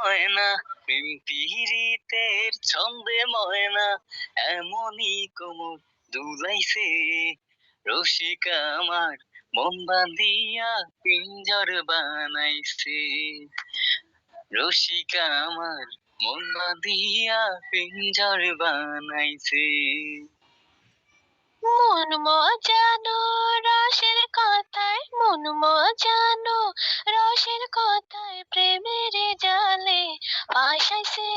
ময়না, প্রেম পীড়িতের ছন্দে ময়না, এমনই কোমর দুলাইছে। রসিক আমার মন বাঁধিয়া পিঞ্জর বানাইছে। রসিক আমার মন বাঁধিয়া পিঞ্জর বানাইছে। মন মজানো রসের কথায়, মন মজানো রসের কথায়, প্রেমের জালে ফাঁসাইছে।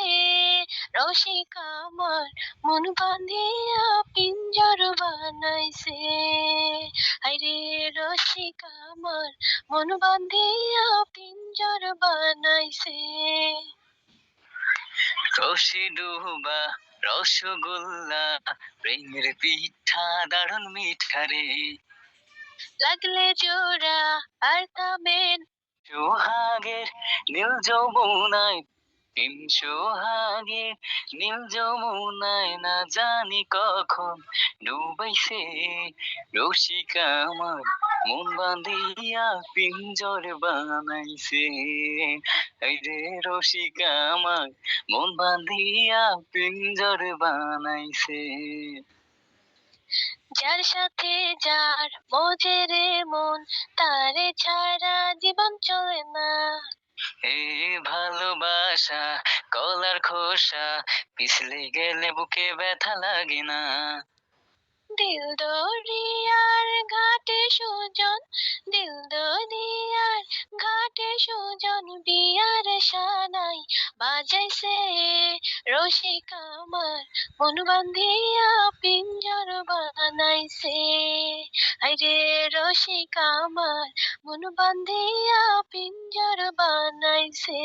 রসিক আমার মন বাঁধিয়া পিঞ্জর বানাইছে। হায়রে রসিক আমার মন বাঁধিয়া পিঞ্জর বানাইছে। রসে ডুবা রসগোল্লা, প্রেমের পিঠা দারুণ মিঠা রে। লাগলে জোড়া আর থামেন সোহাগের নীল যমুনায়, প্রেম সোহাগের নীল যমুনায়, না জানি কখন ডুবাইছে। রসিক আমার মন বাঁধিয়া পিঞ্জর বানাইছে। এই রে রসিক আমার মন বাঁধিয়া পিঞ্জর বানাইছে। যার সাথে যার মজে রে মন, তারে ছাড়া জীবন চলে না। এ ভালোবাসা কলার খোসা, পিছলে গেলে বুকে ব্যথা লাগে না। দিল দরিয়ার ঘাটে সুজন, দিল দরিয়ার ঘাটে সুজন, বিয়ার সানাই বাজাইছে। রসিক আমার মন বান্ধিয়া পিঞ্জর বানাইছে। আইরে রসিক আমার মন বান্ধিয়া পিঞ্জর বানাইছে।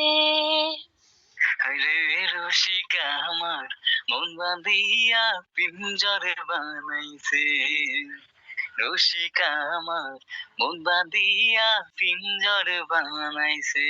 রে রসিক আমার মন বাঁধিয়া পিঞ্জর বানাইছে। রসিক আমার মন বাঁধিয়া পিঞ্জর বানাইছে।